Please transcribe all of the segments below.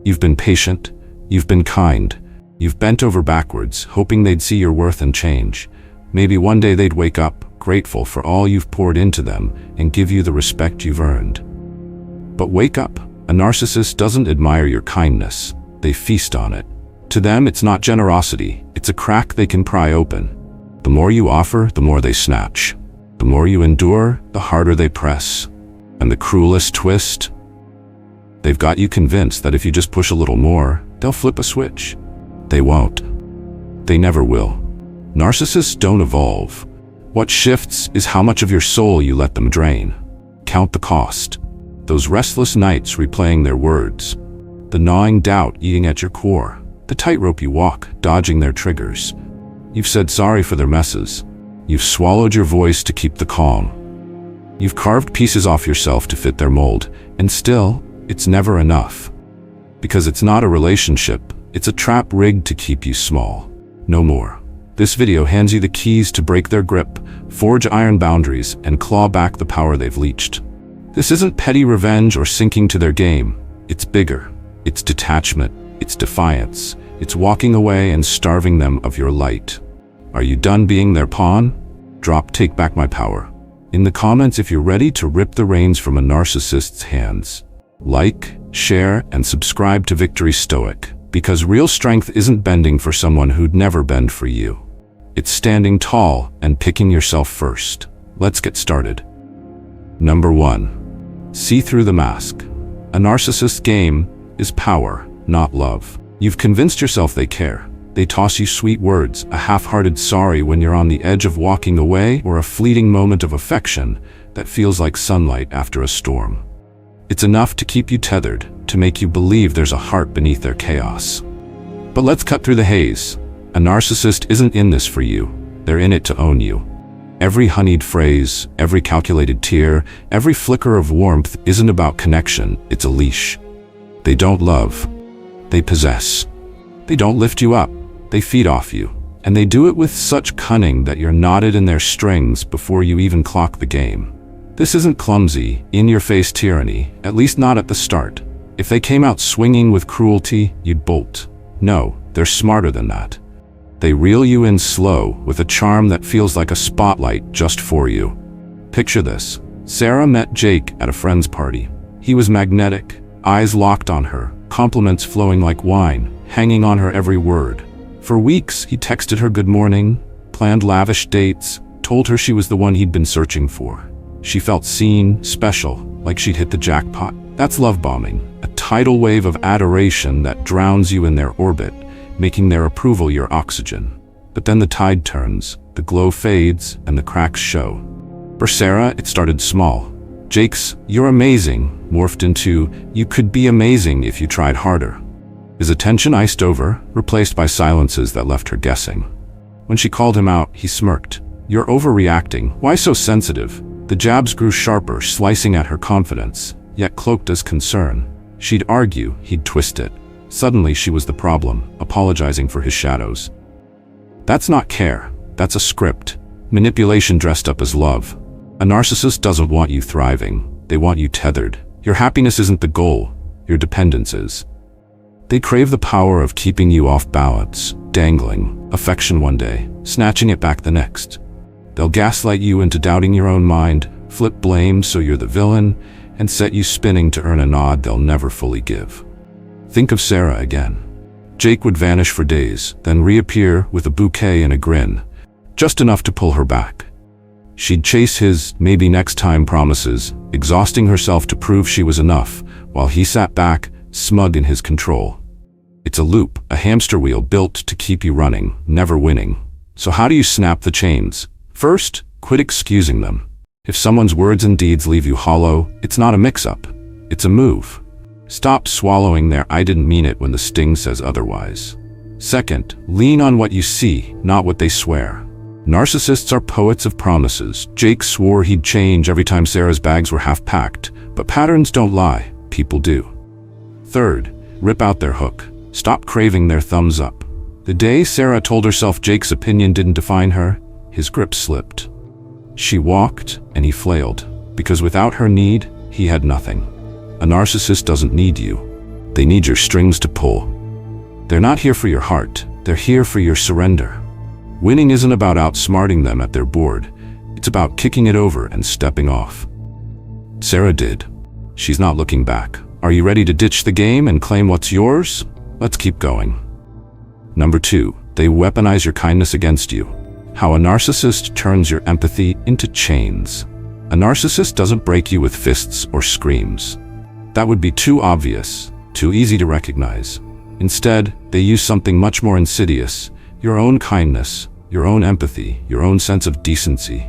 You've been patient, you've been kind, you've bent over backwards, hoping they'd see your worth and change. Maybe one day they'd wake up, grateful for all you've poured into them, and give you the respect you've earned. But wake up. A narcissist doesn't admire your kindness, they feast on it. To them, it's not generosity, it's a crack they can pry open. The more you offer, the more they snatch. The more you endure, the harder they press. And the cruelest twist? They've got you convinced that if you just push a little more, they'll flip a switch. They won't. They never will. Narcissists don't evolve. What shifts is how much of your soul you let them drain. Count the cost. Those restless nights replaying their words. The gnawing doubt eating at your core. The tightrope you walk, dodging their triggers. You've said sorry for their messes. You've swallowed your voice to keep the calm. You've carved pieces off yourself to fit their mold, and still, it's never enough. Because it's not a relationship, it's a trap rigged to keep you small. No more. This video hands you the keys to break their grip, forge iron boundaries, and claw back the power they've leached. This isn't petty revenge or sinking to their game. It's bigger. It's detachment. It's defiance. It's walking away and starving them of your light. Are you done being their pawn? Drop "Take Back My Power" in the comments if you're ready to rip the reins from a narcissist's hands. Like, share, and subscribe to Victory Stoic, because real strength isn't bending for someone who'd never bend for you. It's standing tall and picking yourself first. Let's get started. Number 1. See through the mask. A narcissist's game is power, not love. You've convinced yourself they care. They toss you sweet words, a half-hearted sorry when you're on the edge of walking away, or a fleeting moment of affection that feels like sunlight after a storm. It's enough to keep you tethered, to make you believe there's a heart beneath their chaos. But let's cut through the haze. A narcissist isn't in this for you. They're in it to own you. Every honeyed phrase, every calculated tear, every flicker of warmth isn't about connection, it's a leash. They don't love. They possess. They don't lift you up. They feed off you. And they do it with such cunning that you're knotted in their strings before you even clock the game. This isn't clumsy, in-your-face tyranny, at least not at the start. If they came out swinging with cruelty, you'd bolt. No, they're smarter than that. They reel you in slow, with a charm that feels like a spotlight just for you. Picture this. Sarah met Jake at a friend's party. He was magnetic, eyes locked on her, compliments flowing like wine, hanging on her every word. For weeks, he texted her good morning, planned lavish dates, told her she was the one he'd been searching for. She felt seen, special, like she'd hit the jackpot. That's love bombing, a tidal wave of adoration that drowns you in their orbit, making their approval your oxygen. But then the tide turns, the glow fades, and the cracks show. For Sarah, it started small. Jake's "you're amazing" morphed into "you could be amazing if you tried harder." His attention iced over, replaced by silences that left her guessing. When she called him out, he smirked. "You're overreacting. Why so sensitive?" The jabs grew sharper, slicing at her confidence, yet cloaked as concern. She'd argue, he'd twist it. Suddenly she was the problem, apologizing for his shadows. That's not care. That's a script. Manipulation dressed up as love. A narcissist doesn't want you thriving. They want you tethered. Your happiness isn't the goal. Your dependence is. They crave the power of keeping you off balance, dangling affection one day, snatching it back the next. They'll gaslight you into doubting your own mind, flip blame so you're the villain, and set you spinning to earn a nod they'll never fully give. Think of Sarah again. Jake would vanish for days, then reappear with a bouquet and a grin, just enough to pull her back. She'd chase his "maybe next time" promises, exhausting herself to prove she was enough, while he sat back, smug in his control. It's a loop, a hamster wheel built to keep you running, never winning. So how do you snap the chains? First, quit excusing them. If someone's words and deeds leave you hollow, it's not a mix-up. It's a move. Stop swallowing their "I didn't mean it" when the sting says otherwise. Second, lean on what you see, not what they swear. Narcissists are poets of promises. Jake swore he'd change every time Sarah's bags were half-packed, but patterns don't lie, people do. Third, rip out their hook. Stop craving their thumbs up. The day Sarah told herself Jake's opinion didn't define her, his grip slipped. She walked, and he flailed, because without her need, he had nothing. A narcissist doesn't need you. They need your strings to pull. They're not here for your heart, they're here for your surrender. Winning isn't about outsmarting them at their board, it's about kicking it over and stepping off. Sarah did. She's not looking back. Are you ready to ditch the game and claim what's yours? Let's keep going. Number 2, they weaponize your kindness against you. How a narcissist turns your empathy into chains. A narcissist doesn't break you with fists or screams. That would be too obvious, too easy to recognize. Instead, they use something much more insidious, your own kindness, your own empathy, your own sense of decency.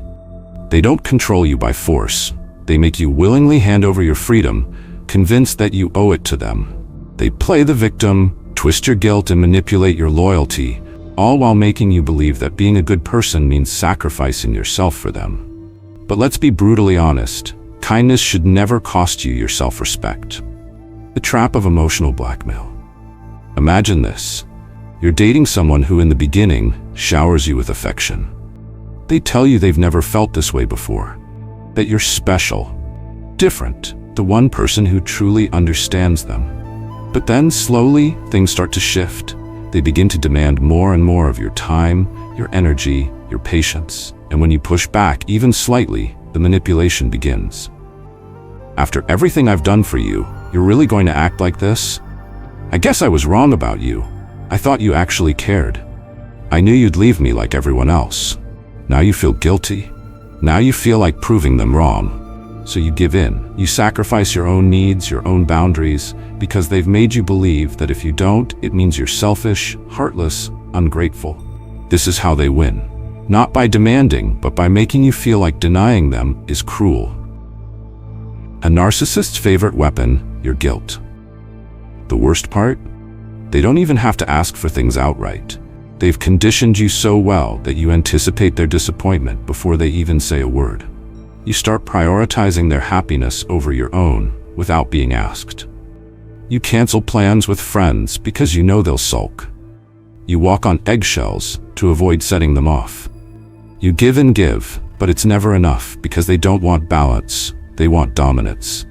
They don't control you by force. They make you willingly hand over your freedom, convinced that you owe it to them. They play the victim, twist your guilt and manipulate your loyalty, all while making you believe that being a good person means sacrificing yourself for them. But let's be brutally honest, kindness should never cost you your self-respect. The trap of emotional blackmail. Imagine this. You're dating someone who in the beginning showers you with affection. They tell you they've never felt this way before, that you're special, different, the one person who truly understands them. But then slowly things start to shift. They begin to demand more and more of your time, your energy, your patience. And when you push back even slightly, the manipulation begins. After everything I've done for you, you're really going to act like this? I guess I was wrong about you. I thought you actually cared. I knew you'd leave me like everyone else. Now you feel guilty. Now you feel like proving them wrong. So you give in. You sacrifice your own needs, your own boundaries, because they've made you believe that if you don't, it means you're selfish, heartless, ungrateful. This is how they win. Not by demanding, but by making you feel like denying them is cruel. A narcissist's favorite weapon, your guilt. The worst part? They don't even have to ask for things outright. They've conditioned you so well that you anticipate their disappointment before they even say a word. You start prioritizing their happiness over your own without being asked. You cancel plans with friends because you know they'll sulk. You walk on eggshells to avoid setting them off. You give and give, but it's never enough because they don't want balance, they want dominance.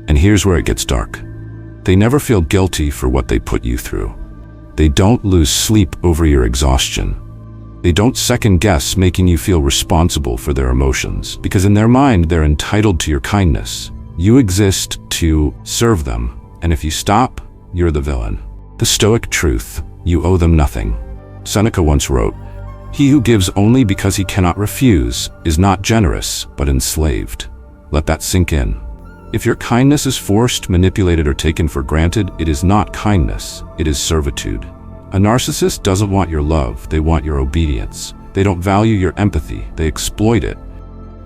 And here's where it gets dark. They never feel guilty for what they put you through. They don't lose sleep over your exhaustion. They don't second-guess making you feel responsible for their emotions, because in their mind they're entitled to your kindness. You exist to serve them, and if you stop, you're the villain. The Stoic truth: you owe them nothing. Seneca once wrote, "He who gives only because he cannot refuse is not generous, but enslaved." Let that sink in. If your kindness is forced, manipulated, or taken for granted, it is not kindness, it is servitude. A narcissist doesn't want your love, they want your obedience. They don't value your empathy, they exploit it.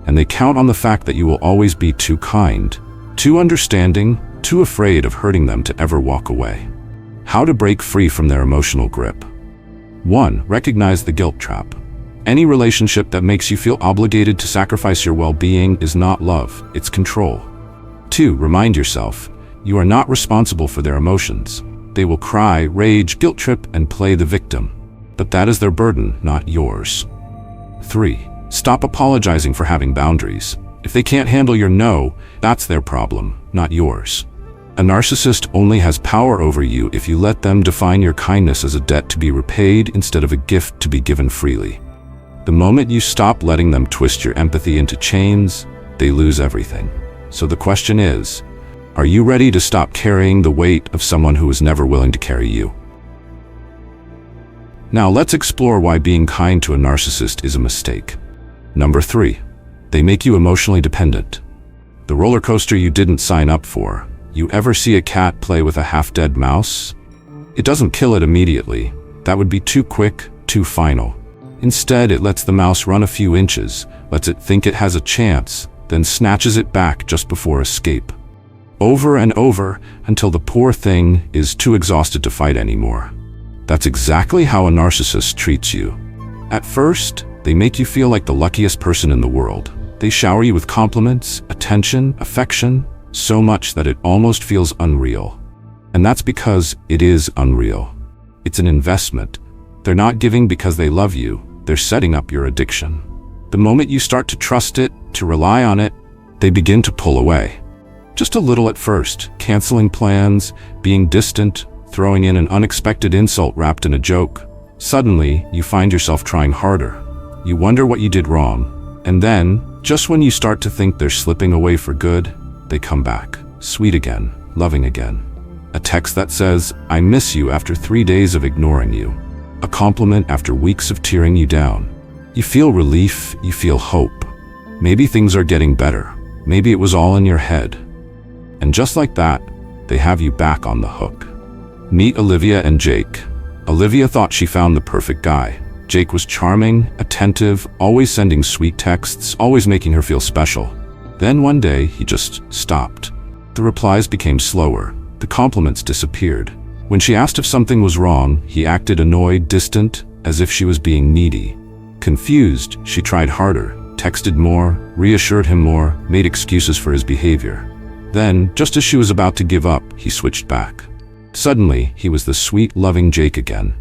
And they count on the fact that you will always be too kind, too understanding, too afraid of hurting them to ever walk away. How to break free from their emotional grip. 1. Recognize the guilt trap. Any relationship that makes you feel obligated to sacrifice your well-being is not love, it's control. 2. Remind yourself, you are not responsible for their emotions. They will cry, rage, guilt trip, and play the victim. But that is their burden, not yours. 3. Stop apologizing for having boundaries. If they can't handle your no, that's their problem, not yours. A narcissist only has power over you if you let them define your kindness as a debt to be repaid instead of a gift to be given freely. The moment you stop letting them twist your empathy into chains, they lose everything. So the question is, are you ready to stop carrying the weight of someone who was never willing to carry you? Now let's explore why being kind to a narcissist is a mistake. Number 3, they make you emotionally dependent. The roller coaster you didn't sign up for. You ever see a cat play with a half-dead mouse? It doesn't kill it immediately. That would be too quick, too final. Instead, it lets the mouse run a few inches, lets it think it has a chance, then snatches it back just before escape. Over and over until the poor thing is too exhausted to fight anymore. That's exactly how a narcissist treats you. At first, they make you feel like the luckiest person in the world. They shower you with compliments, attention, affection, so much that it almost feels unreal. And that's because it is unreal. It's an investment. They're not giving because they love you, they're setting up your addiction. The moment you start to trust it, to rely on it, they begin to pull away. Just a little at first, canceling plans, being distant, throwing in an unexpected insult wrapped in a joke. Suddenly, you find yourself trying harder. You wonder what you did wrong. And then, just when you start to think they're slipping away for good, they come back, sweet again, loving again. A text that says, "I miss you," after 3 days of ignoring you. A compliment after weeks of tearing you down. You feel relief, you feel hope. Maybe things are getting better. Maybe it was all in your head. And just like that, they have you back on the hook. Meet Olivia and Jake. Olivia thought she found the perfect guy. Jake was charming, attentive, always sending sweet texts, always making her feel special. Then one day, he just stopped. The replies became slower. The compliments disappeared. When she asked if something was wrong, he acted annoyed, distant, as if she was being needy. Confused, she tried harder, texted more, reassured him more, made excuses for his behavior. Then, just as she was about to give up, he switched back. Suddenly, he was the sweet, loving Jake again.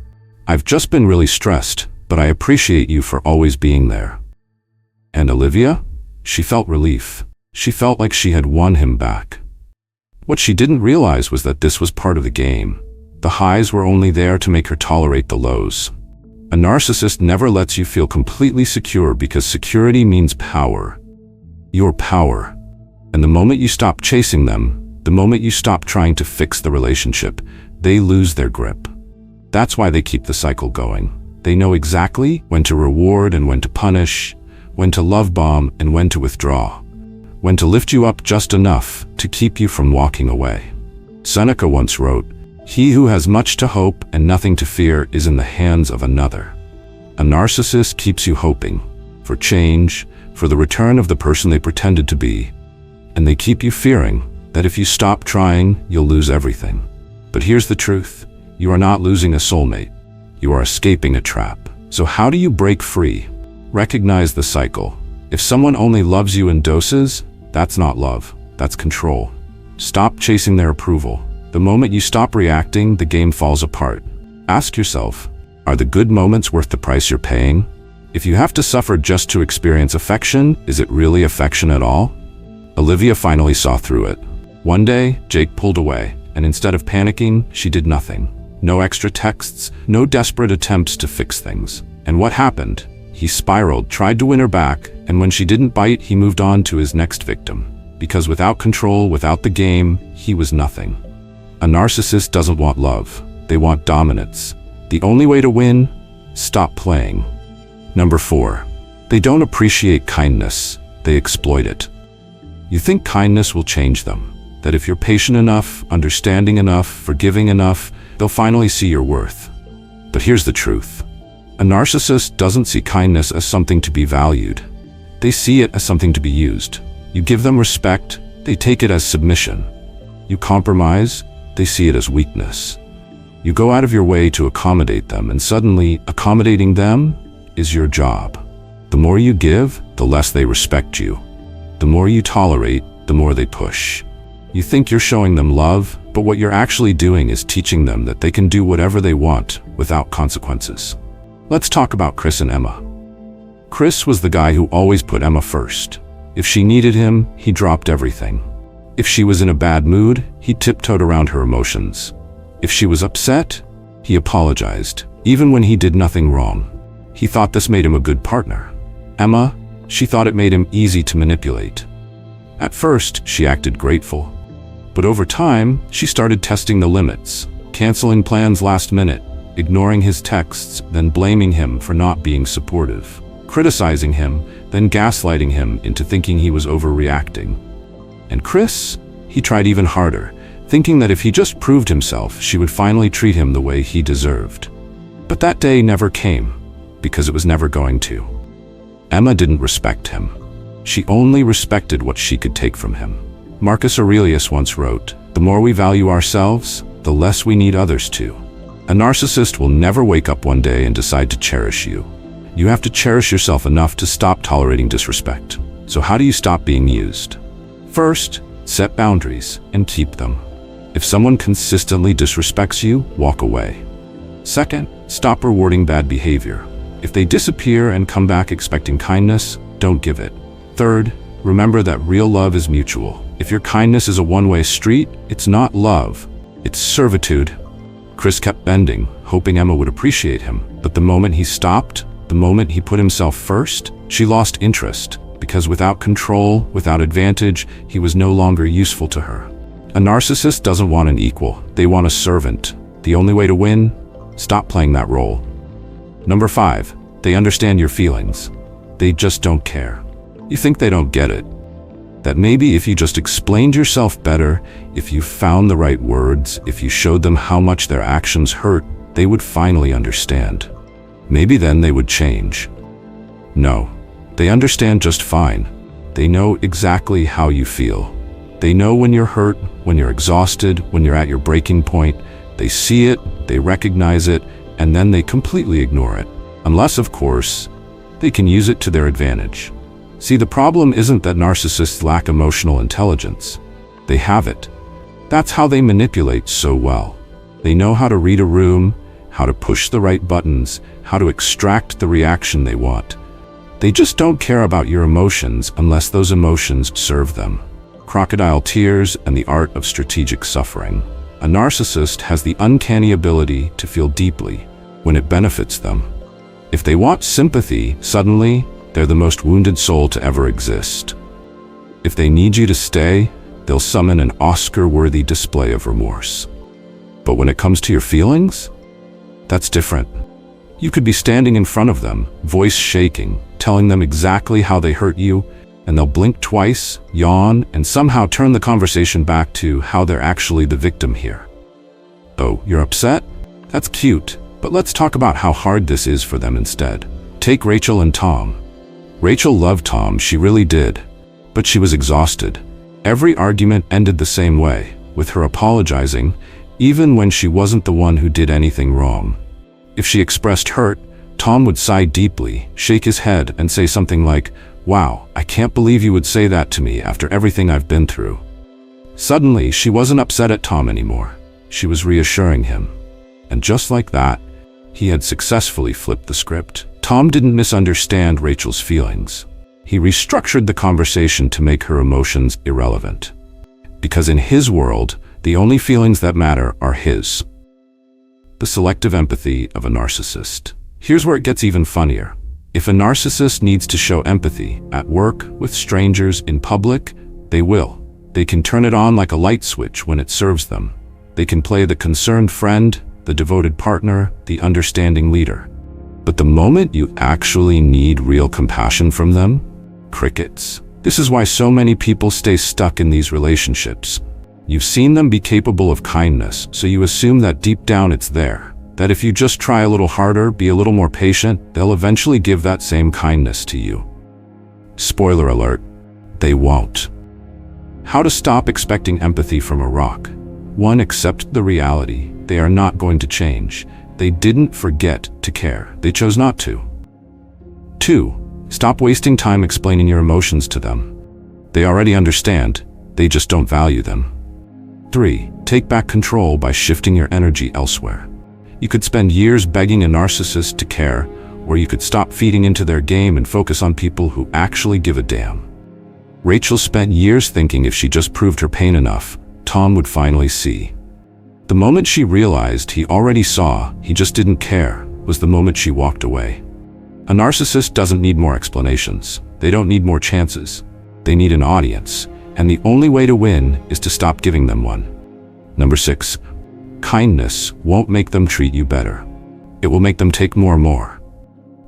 "I've just been really stressed, but I appreciate you for always being there." And Olivia? She felt relief. She felt like she had won him back. What she didn't realize was that this was part of the game. The highs were only there to make her tolerate the lows. A narcissist never lets you feel completely secure because security means power. Your power. And the moment you stop chasing them, the moment you stop trying to fix the relationship, they lose their grip. That's why they keep the cycle going. They know exactly when to reward and when to punish, when to love bomb and when to withdraw, when to lift you up just enough to keep you from walking away. Seneca once wrote, "He who has much to hope and nothing to fear is in the hands of another." A narcissist keeps you hoping for change, for the return of the person they pretended to be, and they keep you fearing that if you stop trying, you'll lose everything. But here's the truth. You are not losing a soulmate. You are escaping a trap. So how do you break free? Recognize the cycle. If someone only loves you in doses, that's not love. That's control. Stop chasing their approval. The moment you stop reacting, the game falls apart. Ask yourself, are the good moments worth the price you're paying? If you have to suffer just to experience affection, is it really affection at all? Olivia finally saw through it. One day, Jake pulled away, and instead of panicking, she did nothing. No extra texts, no desperate attempts to fix things. And what happened? He spiraled, tried to win her back, and when she didn't bite, he moved on to his next victim. Because without control, without the game, he was nothing. A narcissist doesn't want love. They want dominance. The only way to win? Stop playing. Number 4. They don't appreciate kindness. They exploit it. You think kindness will change them. That if you're patient enough, understanding enough, forgiving enough, they'll finally see your worth. But here's the truth. A narcissist doesn't see kindness as something to be valued. They see it as something to be used. You give them respect, they take it as submission. You compromise, they see it as weakness. You go out of your way to accommodate them, and suddenly, accommodating them is your job. The more you give, the less they respect you. The more you tolerate, the more they push. You think you're showing them love, but what you're actually doing is teaching them that they can do whatever they want without consequences. Let's talk about Chris and Emma. Chris was the guy who always put Emma first. If she needed him, he dropped everything. If she was in a bad mood, he tiptoed around her emotions. If she was upset, he apologized, even when he did nothing wrong. He thought this made him a good partner. Emma, she thought it made him easy to manipulate. At first, she acted grateful. But over time, she started testing the limits, canceling plans last minute, ignoring his texts, then blaming him for not being supportive, criticizing him, then gaslighting him into thinking he was overreacting. And Chris? He tried even harder, thinking that if he just proved himself, she would finally treat him the way he deserved. But that day never came, because it was never going to. Emma didn't respect him. She only respected what she could take from him. Marcus Aurelius once wrote, "The more we value ourselves, the less we need others to." A narcissist will never wake up one day and decide to cherish you. You have to cherish yourself enough to stop tolerating disrespect. So how do you stop being used? First, set boundaries and keep them. If someone consistently disrespects you, walk away. Second, stop rewarding bad behavior. If they disappear and come back expecting kindness, don't give it. Third, remember that real love is mutual. If your kindness is a one-way street, it's not love, it's servitude. Chris kept bending, hoping Emma would appreciate him. But the moment he stopped, the moment he put himself first, she lost interest, because without control, without advantage, he was no longer useful to her. A narcissist doesn't want an equal, they want a servant. The only way to win? Stop playing that role. Number 5, they understand your feelings. They just don't care. You think they don't get it. That maybe if you just explained yourself better, if you found the right words, if you showed them how much their actions hurt, they would finally understand. Maybe then they would change. No, they understand just fine. They know exactly how you feel. They know when you're hurt, when you're exhausted, when you're at your breaking point. They see it, they recognize it, and then they completely ignore it. Unless, of course, they can use it to their advantage. See, the problem isn't that narcissists lack emotional intelligence. They have it. That's how they manipulate so well. They know how to read a room, how to push the right buttons, how to extract the reaction they want. They just don't care about your emotions unless those emotions serve them. Crocodile tears and the art of strategic suffering. A narcissist has the uncanny ability to feel deeply when it benefits them. If they want sympathy, suddenly, they're the most wounded soul to ever exist. If they need you to stay, they'll summon an Oscar-worthy display of remorse. But when it comes to your feelings, that's different. You could be standing in front of them, voice shaking, telling them exactly how they hurt you, and they'll blink twice, yawn, and somehow turn the conversation back to how they're actually the victim here. Oh, you're upset? That's cute, but let's talk about how hard this is for them instead. Take Rachel and Tom. Rachel loved Tom, she really did, but she was exhausted. Every argument ended the same way, with her apologizing, even when she wasn't the one who did anything wrong. If she expressed hurt, Tom would sigh deeply, shake his head, and say something like, "Wow, I can't believe you would say that to me after everything I've been through." Suddenly, she wasn't upset at Tom anymore. She was reassuring him. And just like that, he had successfully flipped the script. Tom didn't misunderstand Rachel's feelings. He restructured the conversation to make her emotions irrelevant. Because in his world, the only feelings that matter are his. The selective empathy of a narcissist. Here's where it gets even funnier. If a narcissist needs to show empathy at work, with strangers, in public, they will. They can turn it on like a light switch when it serves them. They can play the concerned friend, the devoted partner, the understanding leader. But the moment you actually need real compassion from them, crickets. This is why so many people stay stuck in these relationships. You've seen them be capable of kindness, so you assume that deep down it's there. That if you just try a little harder, be a little more patient, they'll eventually give that same kindness to you. Spoiler alert, they won't. How to stop expecting empathy from a rock? 1. Accept the reality. They are not going to change. They didn't forget to care. They chose not to. 2. Stop wasting time explaining your emotions to them. They already understand. They just don't value them. 3. Take back control by shifting your energy elsewhere. You could spend years begging a narcissist to care, or you could stop feeding into their game and focus on people who actually give a damn. Rachel spent years thinking if she just proved her pain enough, Tom would finally see. The moment she realized he already saw, he just didn't care, was the moment she walked away. A narcissist doesn't need more explanations. They don't need more chances. They need an audience, and the only way to win is to stop giving them one. Number 6. Kindness won't make them treat you better. It will make them take more.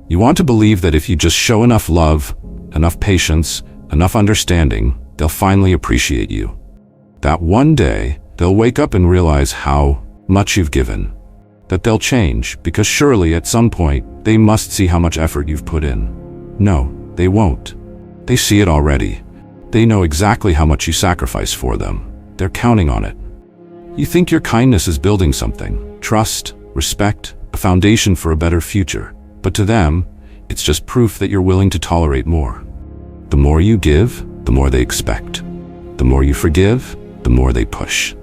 You want to believe that if you just show enough love, enough patience, enough understanding, they'll finally appreciate you. That one day, they'll wake up and realize how much you've given. That they'll change, because surely at some point, they must see how much effort you've put in. No, they won't. They see it already. They know exactly how much you sacrifice for them. They're counting on it. You think your kindness is building something, trust, respect, a foundation for a better future. But to them, it's just proof that you're willing to tolerate more. The more you give, the more they expect. The more you forgive, the more they push.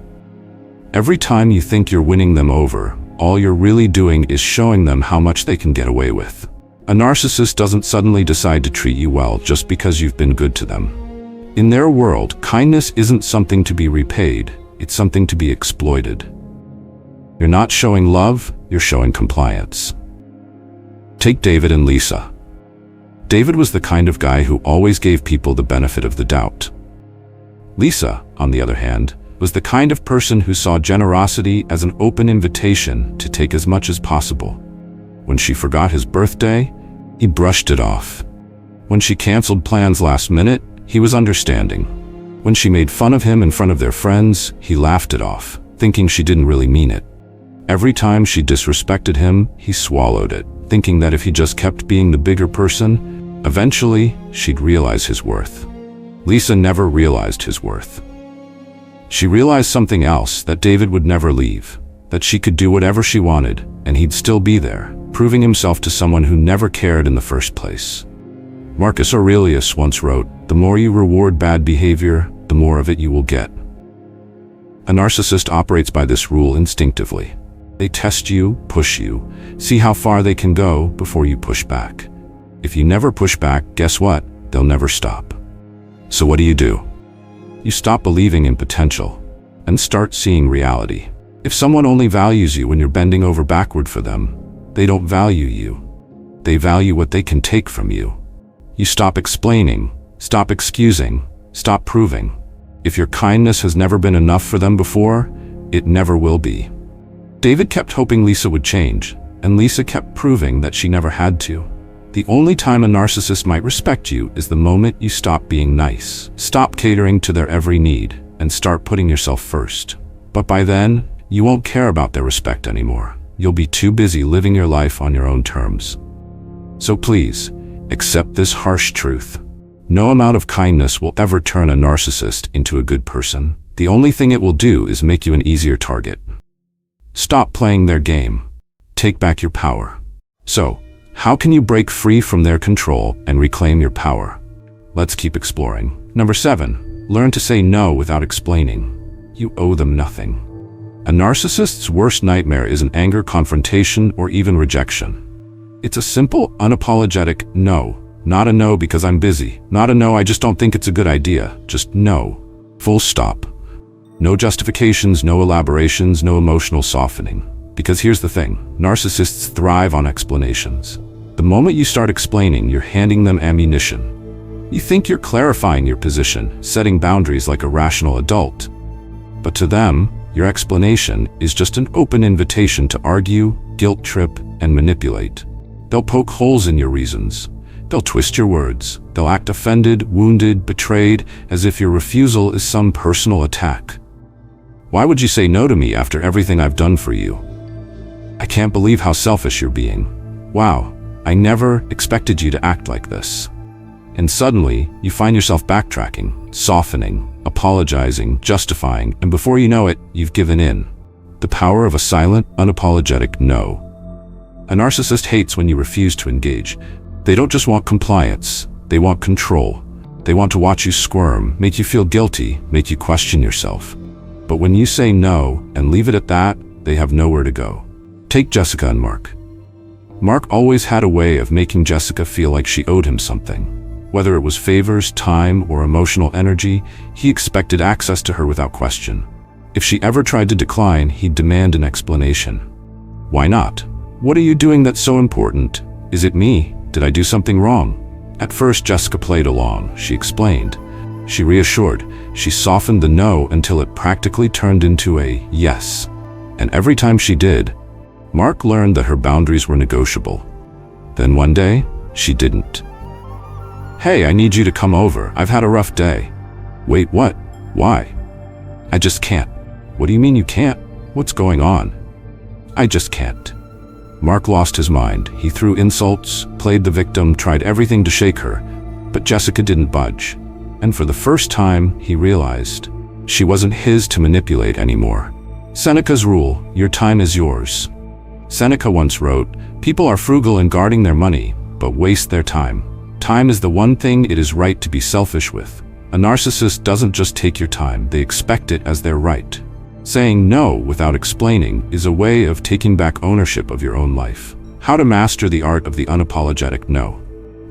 Every time you think you're winning them over, all you're really doing is showing them how much they can get away with. A narcissist doesn't suddenly decide to treat you well just because you've been good to them. In their world, kindness isn't something to be repaid, it's something to be exploited. You're not showing love, you're showing compliance. Take David and Lisa. David was the kind of guy who always gave people the benefit of the doubt. Lisa, on the other hand, was the kind of person who saw generosity as an open invitation to take as much as possible. When she forgot his birthday, he brushed it off. When she canceled plans last minute, he was understanding. When she made fun of him in front of their friends, he laughed it off, thinking she didn't really mean it. Every time she disrespected him, he swallowed it, thinking that if he just kept being the bigger person, eventually she'd realize his worth. Lisa never realized his worth. She realized something else, that David would never leave, that she could do whatever she wanted, and he'd still be there, proving himself to someone who never cared in the first place. Marcus Aurelius once wrote, "The more you reward bad behavior, the more of it you will get." A narcissist operates by this rule instinctively. They test you, push you, see how far they can go before you push back. If you never push back, guess what? They'll never stop. So what do? You stop believing in potential and start seeing reality. If someone only values you when you're bending over backward for them, they don't value you. They value what they can take from you. You stop explaining, stop excusing, stop proving. If your kindness has never been enough for them before, it never will be. David kept hoping Lisa would change, and Lisa kept proving that she never had to. The only time a narcissist might respect you is the moment you stop being nice, stop catering to their every need, and start putting yourself first. But by then, you won't care about their respect anymore. You'll be too busy living your life on your own terms. So please, accept this harsh truth. No amount of kindness will ever turn a narcissist into a good person. The only thing it will do is make you an easier target. Stop playing their game. Take back your power. So, how can you break free from their control and reclaim your power? Let's keep exploring. Number 7, learn to say no without explaining. You owe them nothing. A narcissist's worst nightmare isn't anger, confrontation, or even rejection. It's a simple, unapologetic no. Not a no because I'm busy. Not a no, I just don't think it's a good idea. Just no. Full stop. No justifications, no elaborations, no emotional softening. Because here's the thing, narcissists thrive on explanations. The moment you start explaining, you're handing them ammunition. You think you're clarifying your position, setting boundaries like a rational adult. But to them, your explanation is just an open invitation to argue, guilt trip, and manipulate. They'll poke holes in your reasons. They'll twist your words. They'll act offended, wounded, betrayed, as if your refusal is some personal attack. Why would you say no to me after everything I've done for you? I can't believe how selfish you're being. Wow, I never expected you to act like this. And suddenly, you find yourself backtracking, softening, apologizing, justifying, and before you know it, you've given in. The power of a silent, unapologetic no. A narcissist hates when you refuse to engage. They don't just want compliance, they want control. They want to watch you squirm, make you feel guilty, make you question yourself. But when you say no and leave it at that, they have nowhere to go. Take Jessica and Mark. Mark always had a way of making Jessica feel like she owed him something. Whether it was favors, time, or emotional energy, he expected access to her without question. If she ever tried to decline, he'd demand an explanation. Why not? What are you doing that's so important? Is it me? Did I do something wrong? At first, Jessica played along. She explained. She reassured. She softened the no until it practically turned into a yes. And every time she did, Mark learned that her boundaries were negotiable. Then one day, she didn't. Hey, I need you to come over. I've had a rough day. Wait, what? Why? I just can't. What do you mean you can't? What's going on? I just can't. Mark lost his mind. He threw insults, played the victim, tried everything to shake her, but Jessica didn't budge. And for the first time, he realized she wasn't his to manipulate anymore. Seneca's rule, your time is yours. Seneca once wrote, people are frugal in guarding their money, but waste their time. Time is the one thing it is right to be selfish with. A narcissist doesn't just take your time, they expect it as their right. Saying no without explaining is a way of taking back ownership of your own life. How to master the art of the unapologetic no.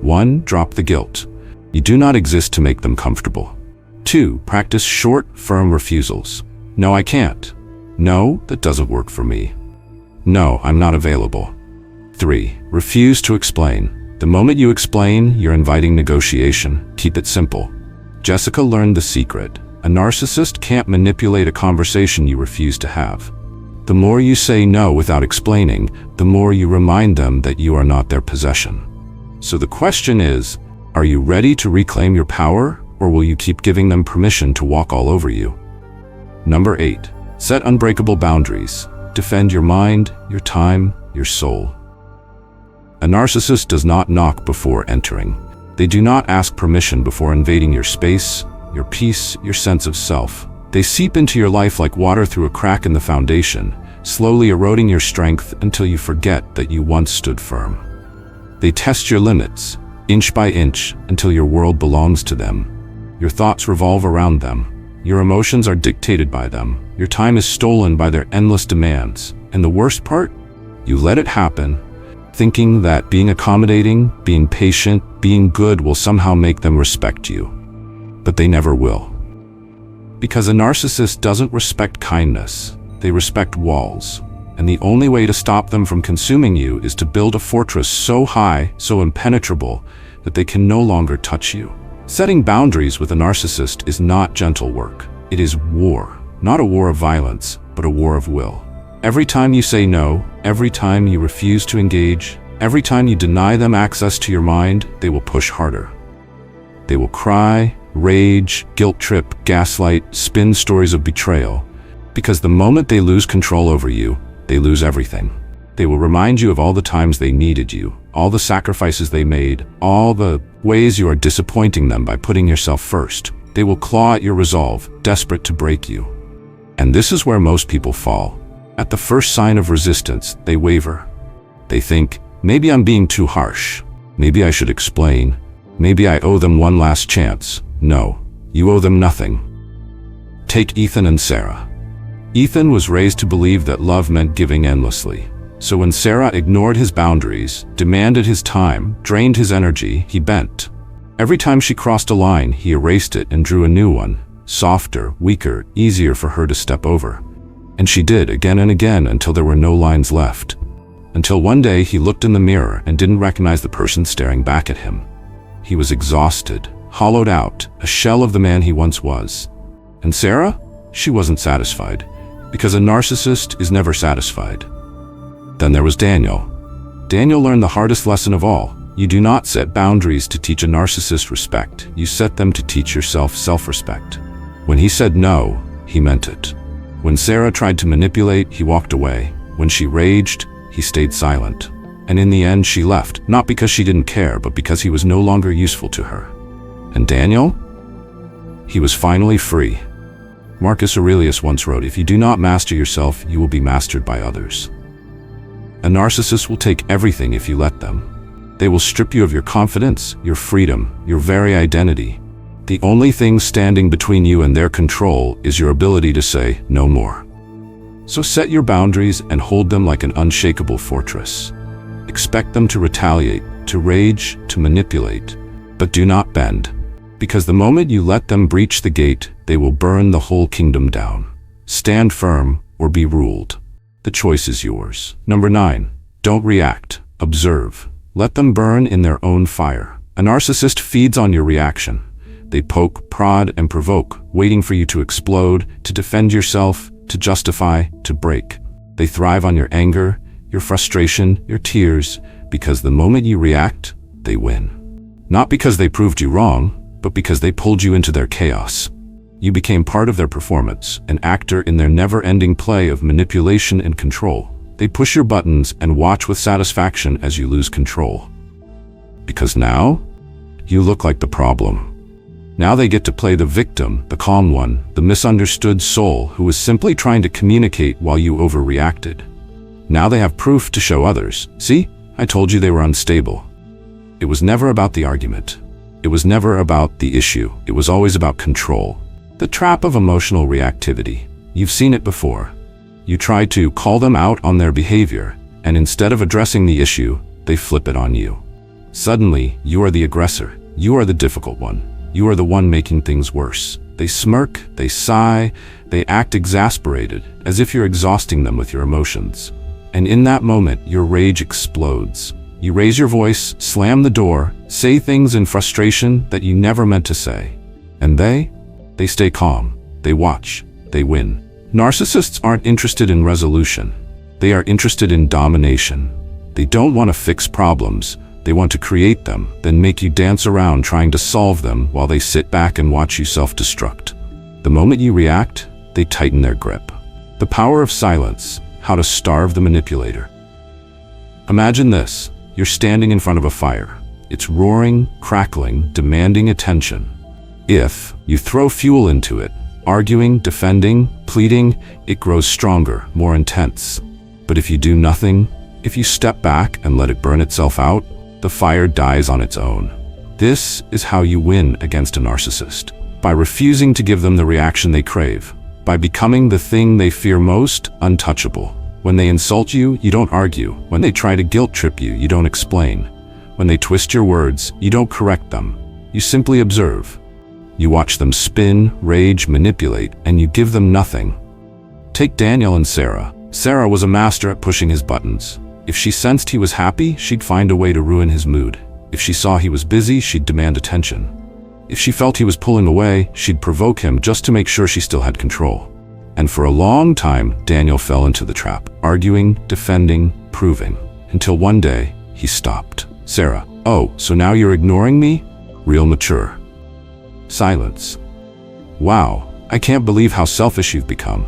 1. Drop the guilt. You do not exist to make them comfortable. 2. Practice short, firm refusals. No, I can't. No, that doesn't work for me. No, I'm not available. 3. Refuse to explain. The moment you explain, you're inviting negotiation. Keep it simple. Jessica learned the secret. A narcissist can't manipulate a conversation you refuse to have. The more you say no without explaining, the more you remind them that you are not their possession. So the question is, are you ready to reclaim your power, or will you keep giving them permission to walk all over you? Number 8. Set unbreakable boundaries. Defend your mind, your time, your soul. A narcissist does not knock before entering. They do not ask permission before invading your space, your peace, your sense of self. They seep into your life like water through a crack in the foundation, slowly eroding your strength until you forget that you once stood firm. They test your limits, inch by inch, until your world belongs to them. Your thoughts revolve around them. Your emotions are dictated by them. Your time is stolen by their endless demands. And the worst part? You let it happen, thinking that being accommodating, being patient, being good will somehow make them respect you. But they never will. Because a narcissist doesn't respect kindness, they respect walls. And the only way to stop them from consuming you is to build a fortress so high, so impenetrable, that they can no longer touch you. Setting boundaries with a narcissist is not gentle work. It is war. Not a war of violence, but a war of will. Every time you say no, every time you refuse to engage, every time you deny them access to your mind, they will push harder. They will cry, rage, guilt trip, gaslight, spin stories of betrayal. Because the moment they lose control over you, they lose everything. They will remind you of all the times they needed you, all the sacrifices they made, all the ways you are disappointing them by putting yourself first. They will claw at your resolve, desperate to break you. And this is where most people fall. At the first sign of resistance, they waver. They think, maybe I'm being too harsh. Maybe I should explain. Maybe I owe them one last chance. No, you owe them nothing. Take Ethan and Sarah. Ethan was raised to believe that love meant giving endlessly. So when Sarah ignored his boundaries, demanded his time, drained his energy, he bent. Every time she crossed a line, he erased it and drew a new one, softer, weaker, easier for her to step over. And she did again and again until there were no lines left. Until one day he looked in the mirror and didn't recognize the person staring back at him. He was exhausted, hollowed out, a shell of the man he once was. And Sarah? She wasn't satisfied, because a narcissist is never satisfied. Then there was Daniel. Daniel learned the hardest lesson of all. You do not set boundaries to teach a narcissist respect. You set them to teach yourself self-respect. When he said no, he meant it. When Sarah tried to manipulate, he walked away. When she raged, he stayed silent. And in the end, she left, not because she didn't care, but because he was no longer useful to her. And Daniel? He was finally free. Marcus Aurelius once wrote, "If you do not master yourself, you will be mastered by others." A narcissist will take everything if you let them. They will strip you of your confidence, your freedom, your very identity. The only thing standing between you and their control is your ability to say no more. So set your boundaries and hold them like an unshakable fortress. Expect them to retaliate, to rage, to manipulate, but do not bend. Because the moment you let them breach the gate, they will burn the whole kingdom down. Stand firm or be ruled. The choice is yours. Number 9. Don't react. Observe. Let them burn in their own fire. A narcissist feeds on your reaction. They poke, prod, and provoke, waiting for you to explode, to defend yourself, to justify, to break. They thrive on your anger, your frustration, your tears, because the moment you react, they win. Not because they proved you wrong, but because they pulled you into their chaos. You became part of their performance, an actor in their never-ending play of manipulation and control. They push your buttons and watch with satisfaction as you lose control. Because now, you look like the problem. Now they get to play the victim, the calm one, the misunderstood soul who was simply trying to communicate while you overreacted. Now they have proof to show others. See, I told you they were unstable. It was never about the argument. It was never about the issue. It was always about control. The trap of emotional reactivity. You've seen it before. You try to call them out on their behavior, and instead of addressing the issue, they flip it on you. Suddenly, you are the aggressor. You are the difficult one. You are the one making things worse. They smirk, they sigh, they act exasperated, as if you're exhausting them with your emotions. And in that moment, your rage explodes. You raise your voice, slam the door, say things in frustration that you never meant to say. And they stay calm, they watch, they win. Narcissists aren't interested in resolution. They are interested in domination. They don't want to fix problems. They want to create them, then make you dance around trying to solve them while they sit back and watch you self-destruct. The moment you react, they tighten their grip. The power of silence, how to starve the manipulator. Imagine this. You're standing in front of a fire. It's roaring, crackling, demanding attention. If you throw fuel into it, arguing, defending, pleading, it grows stronger, more intense. But if you do nothing, if you step back and let it burn itself out, the fire dies on its own. This is how you win against a narcissist. By refusing to give them the reaction they crave. By becoming the thing they fear most, untouchable. When they insult you, you don't argue. When they try to guilt trip you, you don't explain. When they twist your words, you don't correct them. You simply observe. You watch them spin, rage, manipulate, and you give them nothing. Take Daniel and Sarah. Sarah was a master at pushing his buttons. If she sensed he was happy, she'd find a way to ruin his mood. If she saw he was busy, she'd demand attention. If she felt he was pulling away, she'd provoke him just to make sure she still had control. And for a long time, Daniel fell into the trap, arguing, defending, proving, until one day, he stopped. Sarah, oh, so now you're ignoring me? Real mature. Silence. Wow, I can't believe how selfish you've become.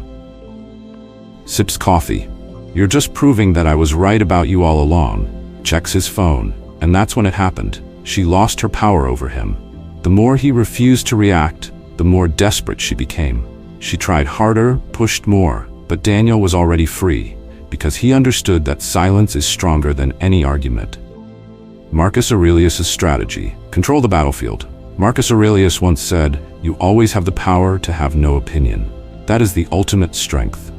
Sips coffee. You're just proving that I was right about you all along. Checks his phone, and that's when it happened. She lost her power over him. The more he refused to react, the more desperate she became. She tried harder, pushed more, but Daniel was already free, because he understood that silence is stronger than any argument. Marcus Aurelius' strategy: control the battlefield. Marcus Aurelius once said, "You always have the power to have no opinion." That is the ultimate strength.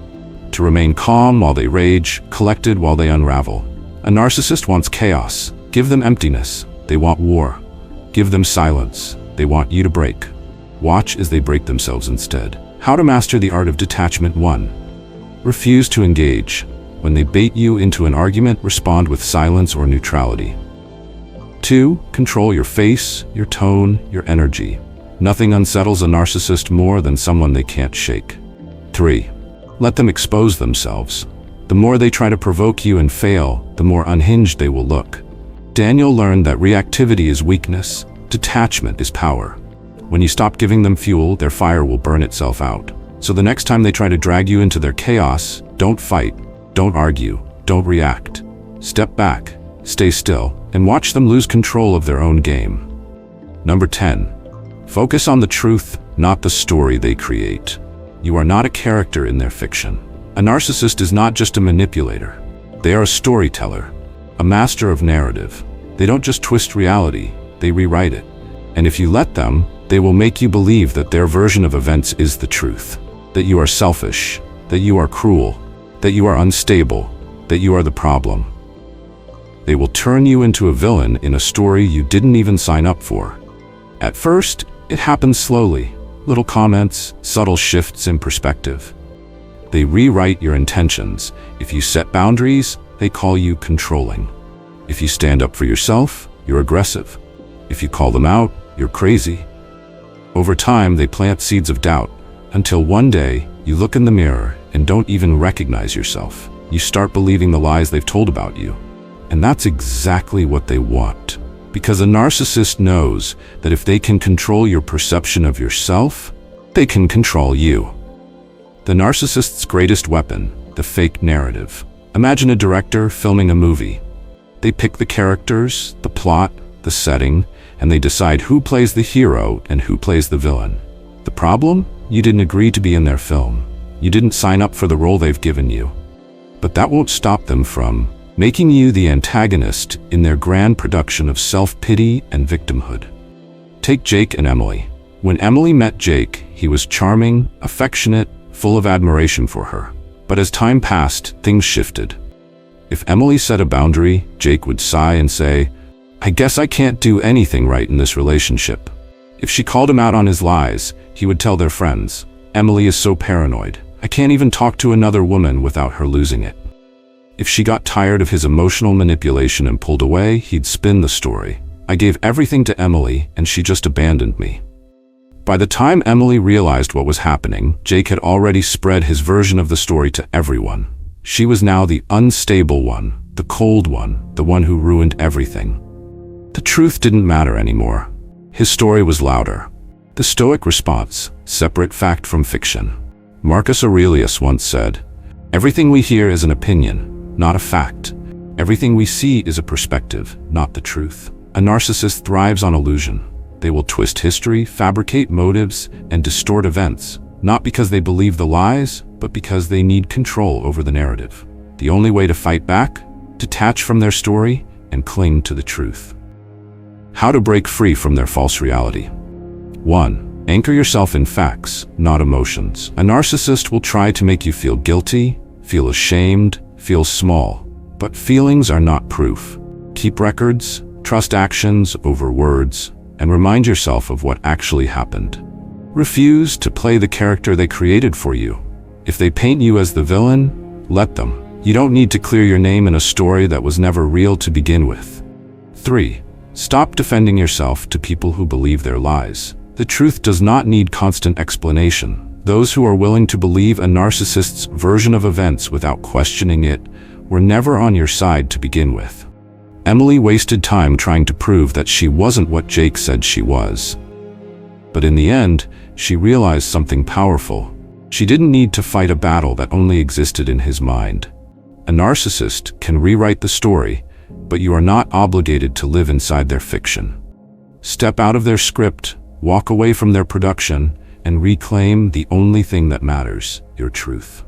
To remain calm while they rage, collected while they unravel. A narcissist wants chaos. Give them emptiness. They want war. Give them silence. They want you to break. Watch as they break themselves instead. How to master the art of detachment. 1. Refuse to engage. When they bait you into an argument, respond with silence or neutrality. 2. Control your face, your tone, your energy. Nothing unsettles a narcissist more than someone they can't shake. 3. Let them expose themselves. The more they try to provoke you and fail, the more unhinged they will look. Daniel learned that reactivity is weakness, detachment is power. When you stop giving them fuel, their fire will burn itself out. So the next time they try to drag you into their chaos, don't fight, don't argue, don't react. Step back, stay still, and watch them lose control of their own game. Number 10. Focus on the truth, not the story they create. You are not a character in their fiction. A narcissist is not just a manipulator. They are a storyteller, a master of narrative. They don't just twist reality, they rewrite it. And if you let them, they will make you believe that their version of events is the truth. That you are selfish, that you are cruel, that you are unstable, that you are the problem. They will turn you into a villain in a story you didn't even sign up for. At first, it happens slowly. Little comments, subtle shifts in perspective. They rewrite your intentions. If you set boundaries, they call you controlling. If you stand up for yourself, you're aggressive. If you call them out, you're crazy. Over time, they plant seeds of doubt, until one day, you look in the mirror and don't even recognize yourself. You start believing the lies they've told about you. And that's exactly what they want. Because a narcissist knows that if they can control your perception of yourself, they can control you. The narcissist's greatest weapon, the fake narrative. Imagine a director filming a movie. They pick the characters, the plot, the setting, and they decide who plays the hero and who plays the villain. The problem? You didn't agree to be in their film. You didn't sign up for the role they've given you. But that won't stop them from making you the antagonist in their grand production of self-pity and victimhood. Take Jake and Emily. When Emily met Jake, he was charming, affectionate, full of admiration for her. But as time passed, things shifted. If Emily set a boundary, Jake would sigh and say, "I guess I can't do anything right in this relationship." If she called him out on his lies, he would tell their friends, "Emily is so paranoid. I can't even talk to another woman without her losing it." If she got tired of his emotional manipulation and pulled away, he'd spin the story. "I gave everything to Emily and she just abandoned me." By the time Emily realized what was happening, Jake had already spread his version of the story to everyone. She was now the unstable one, the cold one, the one who ruined everything. The truth didn't matter anymore. His story was louder. The Stoic response: separate fact from fiction. Marcus Aurelius once said, "Everything we hear is an opinion, not a fact. Everything we see is a perspective, not the truth." A narcissist thrives on illusion. They will twist history, fabricate motives, and distort events, not because they believe the lies, but because they need control over the narrative. The only way to fight back? Detach from their story and cling to the truth. How to break free from their false reality. 1. Anchor yourself in facts, not emotions. A narcissist will try to make you feel guilty, feel ashamed, feel small. But feelings are not proof. Keep records, trust actions over words, and remind yourself of what actually happened. Refuse to play the character they created for you. If they paint you as the villain, let them. You don't need to clear your name in a story that was never real to begin with. 3. Stop defending yourself to people who believe their lies. The truth does not need constant explanation. Those who are willing to believe a narcissist's version of events without questioning it were never on your side to begin with. Emily wasted time trying to prove that she wasn't what Jake said she was. But in the end, she realized something powerful. She didn't need to fight a battle that only existed in his mind. A narcissist can rewrite the story, but you are not obligated to live inside their fiction. Step out of their script, walk away from their production, and reclaim the only thing that matters, your truth.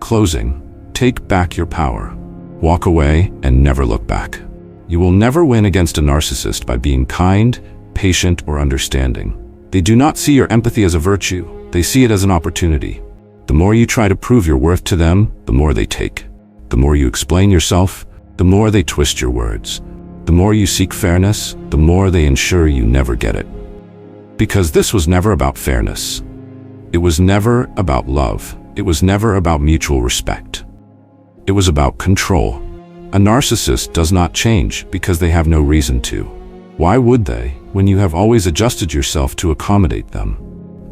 Closing, take back your power. Walk away and never look back. You will never win against a narcissist by being kind, patient, or understanding. They do not see your empathy as a virtue, they see it as an opportunity. The more you try to prove your worth to them, the more they take. The more you explain yourself, the more they twist your words. The more you seek fairness, the more they ensure you never get it. Because this was never about fairness. It was never about love. It was never about mutual respect. It was about control. A narcissist does not change because they have no reason to. Why would they, when you have always adjusted yourself to accommodate them?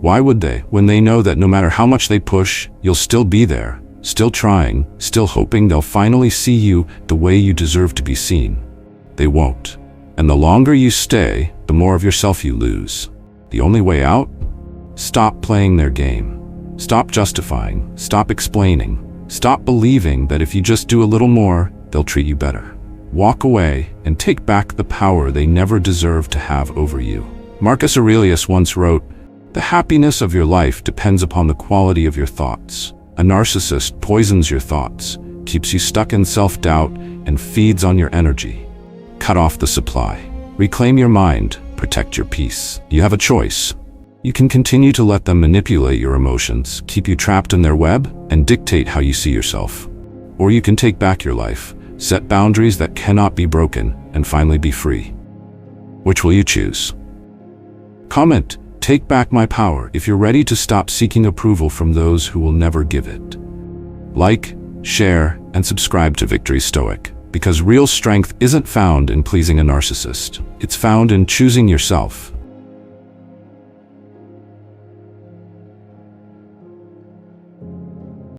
Why would they, when they know that no matter how much they push, you'll still be there, still trying, still hoping they'll finally see you the way you deserve to be seen? They won't. And the longer you stay, the more of yourself you lose. The only way out? Stop playing their game. Stop justifying. Stop explaining. Stop believing that if you just do a little more, they'll treat you better. Walk away and take back the power they never deserved to have over you. Marcus Aurelius once wrote, "The happiness of your life depends upon the quality of your thoughts." A narcissist poisons your thoughts, keeps you stuck in self-doubt, and feeds on your energy. Cut off the supply. Reclaim your mind. Protect your peace. You have a choice. You can continue to let them manipulate your emotions, keep you trapped in their web, and dictate how you see yourself. Or you can take back your life, set boundaries that cannot be broken, and finally be free. Which will you choose? Comment, "Take back my power," if you're ready to stop seeking approval from those who will never give it. Like, share, and subscribe to Victory Stoic, because real strength isn't found in pleasing a narcissist. It's found in choosing yourself.